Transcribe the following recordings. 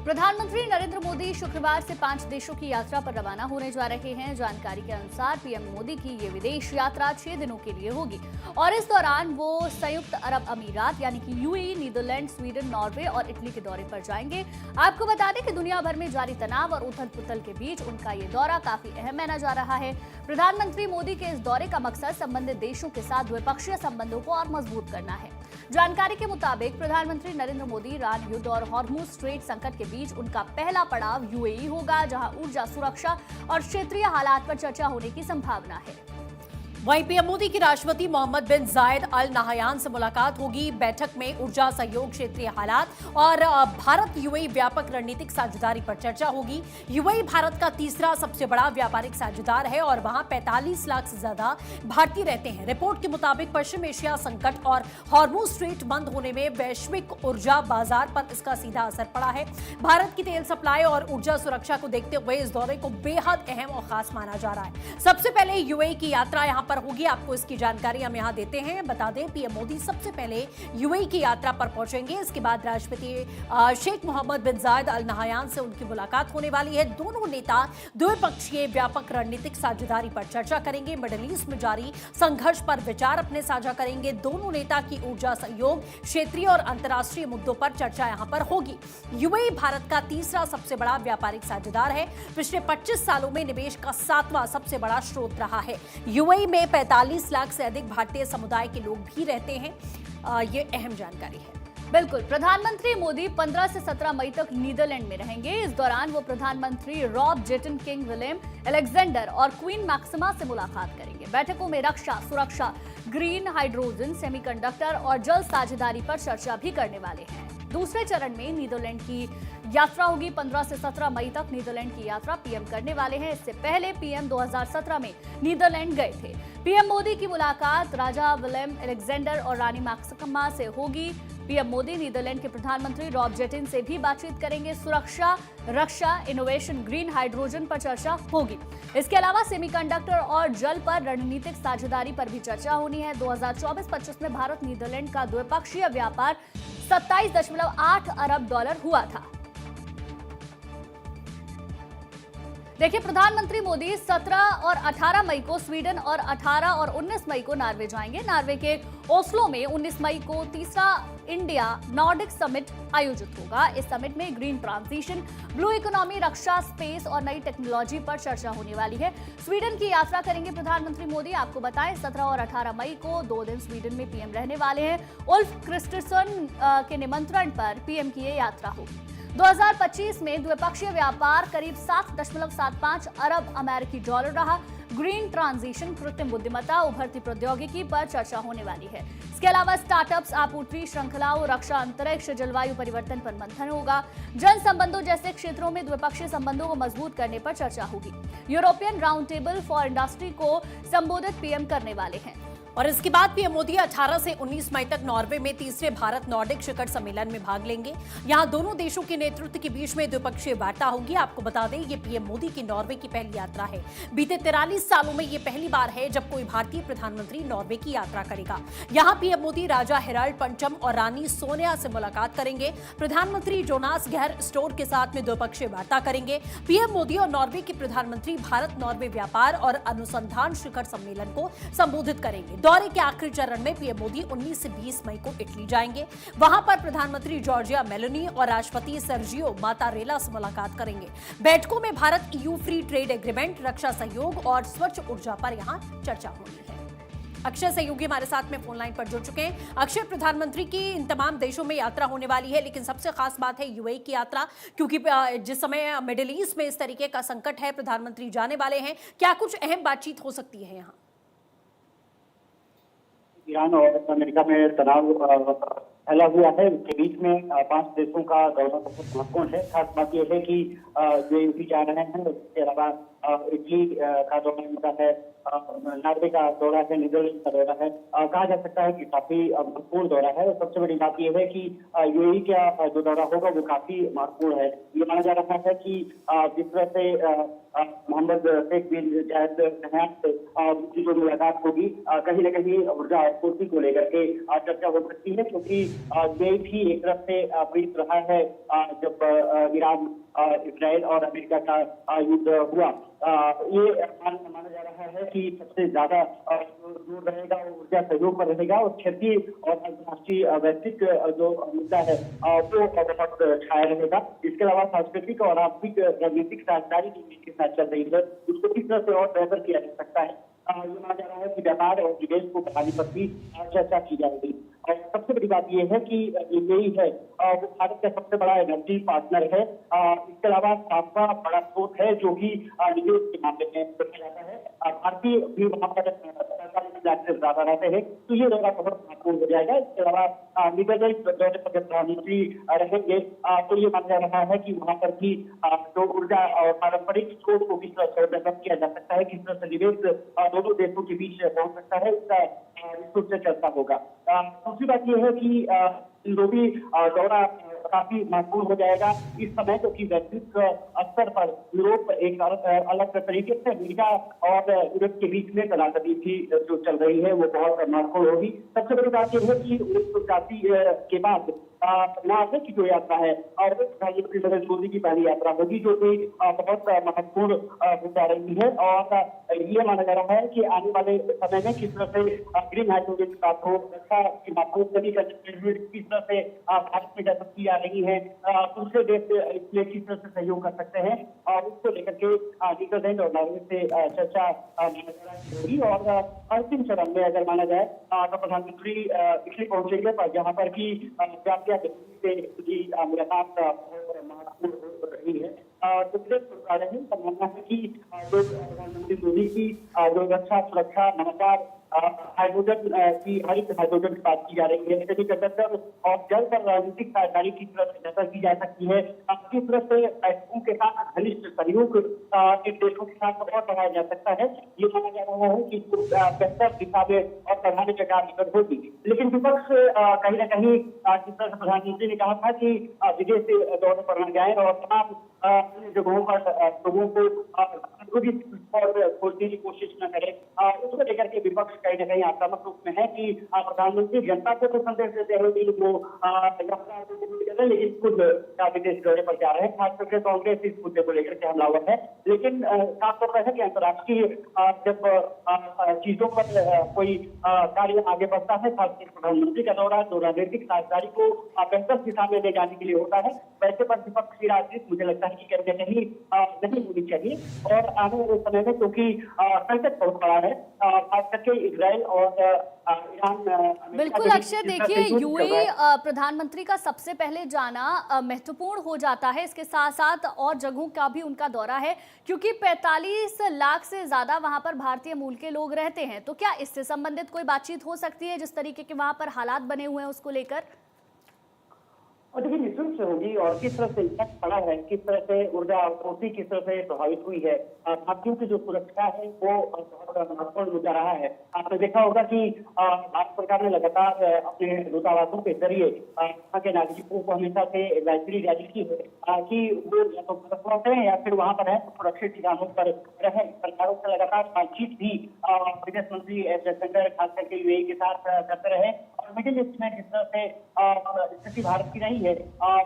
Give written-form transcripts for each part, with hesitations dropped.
प्रधानमंत्री नरेंद्र मोदी शुक्रवार से 5 देशों की यात्रा पर रवाना होने जा रहे हैं। जानकारी के अनुसार पीएम मोदी की ये विदेश यात्रा 6 दिनों के लिए होगी और इस दौरान वो संयुक्त अरब अमीरात यानी कि यूएई, नीदरलैंड, स्वीडन, नॉर्वे और इटली के दौरे पर जाएंगे। आपको बता दें कि दुनिया भर में जारी तनाव और उथल पुथल के बीच उनका ये दौरा काफी अहम माना जा रहा है। प्रधानमंत्री मोदी के इस दौरे का मकसद संबंधित देशों के साथ द्विपक्षीय संबंधों को और मजबूत करना है। जानकारी के मुताबिक प्रधानमंत्री नरेंद्र मोदी ईरान युद्ध और हॉर्मुज स्ट्रेट संकट के बीच उनका पहला पड़ाव यूएई होगा, जहां ऊर्जा सुरक्षा और क्षेत्रीय हालात पर चर्चा होने की संभावना है। वहीं पीएम मोदी की राष्ट्रपति मोहम्मद बिन जायद अल नहयान से मुलाकात होगी। बैठक में ऊर्जा सहयोग, क्षेत्रीय हालात और भारत यूएई व्यापक रणनीतिक साझेदारी पर चर्चा होगी। यूएई भारत का तीसरा सबसे बड़ा व्यापारिक साझेदार है और वहां 45 लाख से ज्यादा भारतीय रहते हैं। रिपोर्ट के मुताबिक पश्चिम एशिया संकट और हॉर्मुज स्ट्रेट बंद होने में वैश्विक ऊर्जा बाजार पर इसका सीधा असर पड़ा है। भारत की तेल सप्लाई और ऊर्जा सुरक्षा को देखते हुए इस दौरे को बेहद अहम और खास माना जा रहा है। सबसे पहले यूएई की यात्रा यहां पर होगी। आपको इसकी जानकारी हम यहां देते हैं। बता दें, पीएम मोदी सबसे पहले यूएई की यात्रा पर पहुंचेंगे। इसके बाद राष्ट्रपति शेख मोहम्मद बिन जायद अल नहयान से उनकी मुलाकात होने वाली है। दोनों नेता द्विपक्षीय व्यापक रणनीतिक साझेदारी पर चर्चा करेंगे। मिडिल ईस्ट में जारी संघर्ष पर विचार अपने साझा करेंगे। दोनों नेता की ऊर्जा सहयोग, क्षेत्रीय और अंतर्राष्ट्रीय मुद्दों पर चर्चा यहां पर होगी। यूएई भारत का तीसरा सबसे बड़ा व्यापारिक साझेदार है। पिछले 25 सालों में निवेश का 7वां सबसे बड़ा स्रोत रहा है। यूएई में 45 लाख से अधिक भारतीय समुदाय के लोग भी रहते हैं। ये अहम जानकारी है। बिल्कुल, प्रधानमंत्री मोदी 15 से 17 मई तक नीदरलैंड में रहेंगे। इस दौरान वो प्रधानमंत्री रॉब जेटन, किंग विलियम अलेक्जेंडर और क्वीन मैक्सिमा से मुलाकात करेंगे। बैठकों में रक्षा, सुरक्षा, ग्रीन हाइड्रोजन, सेमीकंडक्टर और जल साझेदारी पर चर्चा भी करने वाले हैं। दूसरे चरण में नीदरलैंड की यात्रा होगी। 15 से 17 मई तक नीदरलैंड की यात्रा पीएम करने वाले हैं। इससे पहले पीएम 2017 में नीदरलैंड गए थे। पीएम मोदी की मुलाकात राजा विलियम अलेक्जेंडर और रानी मैक्सिमा से होगी। पीएम मोदी नीदरलैंड के प्रधानमंत्री रॉब जेटन से भी बातचीत करेंगे। सुरक्षा, रक्षा, इनोवेशन, ग्रीन हाइड्रोजन पर चर्चा होगी। इसके अलावा सेमीकंडक्टर और जल पर रणनीतिक साझेदारी पर भी चर्चा होनी है। 2024-25 में भारत नीदरलैंड का द्विपक्षीय व्यापार 27.8 अरब डॉलर हुआ था। देखिए, प्रधानमंत्री मोदी 17 और 18 मई को स्वीडन और 18 और 19 मई को नॉर्वे जाएंगे। नॉर्वे के ओस्लो में 19 मई को तीसरा इंडिया नॉर्डिक समिट आयोजित होगा। इस समिट में ग्रीन ट्रांजिशन, ब्लू इकोनॉमी, रक्षा, स्पेस और नई टेक्नोलॉजी पर चर्चा होने वाली है। स्वीडन की यात्रा करेंगे प्रधानमंत्री मोदी। आपको बताएं, 17 और 18 मई को 2 दिन स्वीडन में पीएम रहने वाले हैं। उल्फ क्रिस्टरसन के निमंत्रण पर पीएम की ये यात्रा होगी। 2025 में द्विपक्षीय व्यापार करीब 7.75 अरब अमेरिकी डॉलर रहा। ग्रीन ट्रांजिशन, कृत्रिम बुद्धिमत्ता, उभरती प्रौद्योगिकी पर चर्चा होने वाली है। इसके अलावा स्टार्टअप्स, आपूर्ति श्रृंखलाओं, रक्षा, अंतरिक्ष, जलवायु परिवर्तन पर मंथन होगा। जन संबंधों जैसे क्षेत्रों में द्विपक्षीय संबंधों को मजबूत करने पर चर्चा होगी। European round table for industry को संबोधित पीएम करने वाले हैं। और इसके बाद पीएम मोदी 18 से 19 मई तक नॉर्वे में तीसरे भारत नॉर्डिक शिखर सम्मेलन में भाग लेंगे। यहां दोनों देशों के नेतृत्व के बीच में द्विपक्षीय वार्ता होगी। आपको बता दें, ये पीएम मोदी की नॉर्वे की पहली यात्रा है। बीते 43 सालों में ये पहली बार है जब कोई भारतीय प्रधानमंत्री नॉर्वे की यात्रा करेगा। यहाँ पीएम मोदी राजा हेराल्ड पंचम और रानी सोनिया से मुलाकात करेंगे। प्रधानमंत्री जोनास गहर स्टोर के साथ में द्विपक्षीय वार्ता करेंगे। पीएम मोदी और नॉर्वे के प्रधानमंत्री भारत नॉर्वे व्यापार और अनुसंधान शिखर सम्मेलन को संबोधित करेंगे। दौरे के आखिरी चरण में पीएम मोदी 19 से 20 मई को इटली जाएंगे। वहां पर प्रधानमंत्री जॉर्जिया मेलोनी और राष्ट्रपति सर्जियो मातारेला से मुलाकात करेंगे। बैठकों में भारत ईयू फ्री ट्रेड एग्रीमेंट, रक्षा सहयोग और स्वच्छ ऊर्जा पर यहां चर्चा होनी है। अक्षय सहयोगी हमारे साथ में फोन लाइन पर जुड़ चुके हैं। अक्षय, प्रधानमंत्री की इन तमाम देशों में यात्रा होने वाली है, लेकिन सबसे खास बात है यूएई की यात्रा, क्योंकि जिस समय मिडिल ईस्ट में इस तरीके का संकट है, प्रधानमंत्री जाने वाले हैं। क्या कुछ अहम बातचीत हो सकती है यहाँ? ईरान और अमेरिका में तनाव फैला हुआ है। उसके बीच में 5 देशों का दौरा बहुत महत्वपूर्ण है। खास बात यह है कि जो यूपी जा रहे हैं, उसके अलावा इटली का दौरा इनका है, नॉर्वे का दौरा है, नीदरलैंड का दौरा है। कहा जा सकता है कि काफी महत्वपूर्ण दौरा है। और सबसे बड़ी बात यह है कि यूएई का जो दौरा होगा वो काफी महत्वपूर्ण है। ये माना जा रहा है कि जिस तरह से मोहम्मद शेख बिन जायद नहयान से उनकी जो मुलाकात होगी, कहीं न कहीं ऊर्जा आपूर्ति को लेकर के चर्चा हो सकती है, क्योंकि ये भी एक तरफ से पीड़ित रहा है जब ईरान, इजराइल और अमेरिका का युद्ध हुआ। ये माना जा रहा है कि सबसे ज्यादा जोर रहेगा वो ऊर्जा सहयोग पर रहेगा, और क्षेत्रीय और अंतर्राष्ट्रीय वैश्विक जो मुद्दा है वो बहुत छाया रहेगा। इसके अलावा सांस्कृतिक और आर्थिक रणनीतिक साझेदारी के साथ चल रही है, उसको किस तरह से और बेहतर किया जा सकता है। ये माना जा रहा है कि व्यापार और निवेश को बढ़ाने पर भी चर्चा की जाएगी। और सबसे बड़ी बात यह है कि यही है वो भारत का सबसे बड़ा एनर्जी पार्टनर है। इसके अलावा सातवां बड़ा स्रोत है जो कि निवेश के मामले में देखा जाता है। भारतीय भी वहां पर से ज्यादा रहते हैं, तो ये दौरा बहुत महत्वपूर्ण हो जाएगा। इसके अलावा नीदरलैंड दौरे पर प्रधानमंत्री रहेंगे, तो ये माना जा रहा है कि वहां पर भी जो ऊर्जा और पारंपरिक स्रोत को किस तरह से डेवलप किया जा सकता है, किस तरह से निवेश दोनों देशों के बीच पहुंच सकता है, इसका निश्चित से चर्चा होगा। दूसरी बात यह है कि लोधी दौरा काफी महत्वपूर्ण हो जाएगा इस समय, क्योंकि वैश्विक स्तर पर यूरोप एक अलग तरीके से अमेरिका और यूरोप के बीच में तनातनी भी जो चल रही है वो बहुत महत्वपूर्ण होगी। सबसे बड़ी बात यह है कि 1981 के बाद नार्वे की जो यात्रा है और प्रधानमंत्री नरेंद्र मोदी की पहली यात्रा होगी, जो कि बहुत महत्वपूर्ण हो जा रही है। और ये माना जा रहा है कि आने वाले समय में किस तरह से ग्रीन हाइड्रोजन की बात हो, रक्षा की बात हो, सभी का किस तरह से भारत में डेवलप की जा रही है, दूसरे देश इसमें किस तरह से सहयोग कर सकते हैं, और उसको लेकर के नीदरलैंड और नॉर्वे से चर्चा होगी। और अंतिम चरण में अगर माना जाए तो प्रधानमंत्री इटली पहुंचेंगे, जहाँ पर की से मुलाकात महत्वपूर्ण हो रही है। तो मानना है कि जो प्रधानमंत्री मोदी की जो रक्षा, सुरक्षा, नवाचार, हाइड्रोजन की हरित हाइड्रोजन की बात की जा रही है, सेमीकंडक्टर और जल पर रणनीतिक साझेदारी की तरफ से चर्चा की जा सकती है। किस तरह से बैठकों के साथ घनिष्ठ सहयोग इन देशों के साथ और बढ़ाया जा सकता है, ये माना जा रहा है कि बेहतर दिशा में और बढ़ाने के कार्य होगी। लेकिन विपक्ष कहीं न कहीं जिस तरह से प्रधानमंत्री ने कहा था कि विदेश दौरे पर न जाए और तमाम जगहों पर लोगों को खोजने की कोशिश न करे, उसको लेकर के विपक्ष कहीं न कहीं आक्रामक रूप में है कि प्रधानमंत्री जनता को तो संदेश देते हैं कि वो लेकिन खुद विदेश दौरे पर जा रहे हैं। खास करके कांग्रेस इस मुद्दे को लेकर के हमलावर है। लेकिन खास तौर पर है कि अंतर्राष्ट्रीय जब चीजों पर कोई कार्य आगे बढ़ता है, खासकर प्रधानमंत्री का दौरा तो रणनीतिक साझेदारी को बेहतर दिशा में ले जाने के लिए होता है। वैसे पर विपक्ष की राजनीति मुझे लगता है कि कहीं न कहीं नहीं होनी चाहिए। और आने वाले समय में क्योंकि संकट बहुत बड़ा है, खास करके इजराइल और बिल्कुल अक्षय, देखिए यूएई प्रधानमंत्री का सबसे पहले जाना महत्वपूर्ण हो जाता है। इसके साथ साथ और जगहों का भी उनका दौरा है, क्योंकि 45 लाख से ज्यादा वहां पर भारतीय मूल के लोग रहते हैं। तो क्या इससे संबंधित कोई बातचीत हो सकती है, जिस तरीके के वहां पर हालात बने हुए हैं उसको लेकर? और देखिए निश्चित से होगी, और किस तरह से इफेक्ट पड़ा है, किस तरह से ऊर्जा आपूर्ति किस तरह से प्रभावित हुई है, भारतीयों की जो सुरक्षा है वो बहुत महत्वपूर्ण मुद्दा रहा है। आपने देखा होगा कि भारत सरकार ने लगातार अपने दूतावासों के जरिए वहाँ के नागरिकों को हमेशा से एडवाइजरी जारी की है कि वो या तो लौटे हैं या फिर वहाँ पर है सुरक्षित ठिकानों पर रहे। सरकारों से लगातार बातचीत भी विदेश मंत्री एस जयशंकर खास करके यूएई के साथ करते रहे। और मिडिल ईस्ट में जिस तरह से स्थिति भारत की रही है,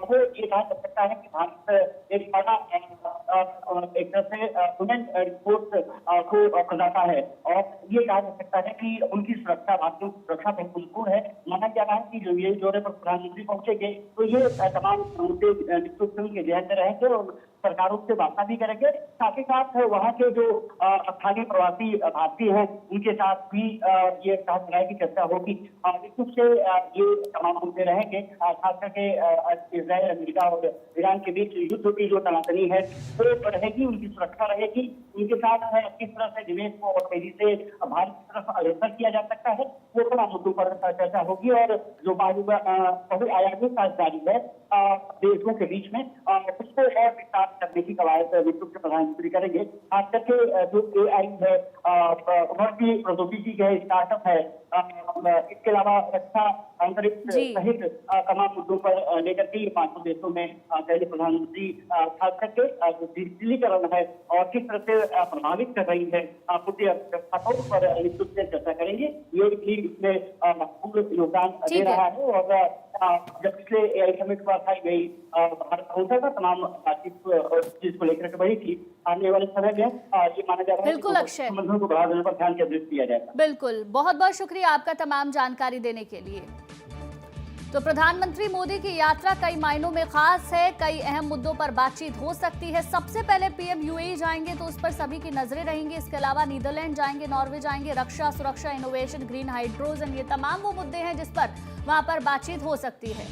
वो ये कहा जा सकता है कि भारत एक बड़ा एक तरह से वुमेन रिसोर्स को प्रदाता है। और ये कहा जा सकता है कि उनकी सुरक्षा, भारतीयों की सुरक्षा बहुत महत्वपूर्ण है। माना जा रहा है कि जो ये दौरे पर प्रधानमंत्री पहुंचेंगे तो ये तमाम मुद्दे निश्चित उनके ध्यान में रहेंगे और सरकारों से वार्ता भी करेंगे। साथ ही साथ वहाँ के जो स्थानीय प्रवासी भारतीय हैं उनके साथ भी ये साझेदारी की चर्चा होगी। निश्चित से ये तमाम मुद्दे रहेंगे, खास करके इजराइल, अमेरिका और ईरान के बीच युद्ध की जो तनातनी है वो रहेगी, उनकी सुरक्षा रहेगी। उनके साथ किस तरह से निवेश को और तेजी से भारत की तरफ अग्रसर किया जा सकता है, वो तमाम मुद्दों पर चर्चा होगी। और जो बहुआयामी साझेदारी है देशों के बीच में, उसको और विस्तार तकनीकी कवायद विश्व के प्रधानमंत्री करेंगे। खास करके जो AI है, उभरती प्रौद्योगिकी के स्टार्टअप है, इसके अलावा रक्षा, अंतरिक्ष जी। सहित तमाम मुद्दों पर लेकर के 5 देशों में पहले प्रधानमंत्री खास करके जो डिजिटलीकरण है और किस तरह से प्रभावित कर रही है पूरी अर्थव्यवस्था पर निश्चित से चर्चा करेंगे। ये भी इसमें महत्वपूर्ण योगदान दे ठीक है। रहा है। और जब पिछले AI समिट पर आई गई भारत पहुंचा था, तमाम बातचीत चीज को लेकर के बढ़ी थी। आने वाले समय में ये माना जा रहा है बिल्कुल अक्षय। संबंधों को बढ़ा देने पर ध्यान केंद्रित किया जाएगा। बिल्कुल, बहुत बहुत शुक्रिया आपका तमाम जानकारी देने के लिए। तो प्रधानमंत्री मोदी की यात्रा कई मायनों में खास है, कई अहम मुद्दों पर बातचीत हो सकती है। सबसे पहले पीएम UAE जाएंगे तो उस पर सभी की नजरें रहेंगी। इसके अलावा नीदरलैंड जाएंगे, नॉर्वे जाएंगे, रक्षा, सुरक्षा, इनोवेशन, ग्रीन हाइड्रोजन, ये तमाम वो मुद्दे हैं जिस पर वहां पर बातचीत हो सकती है।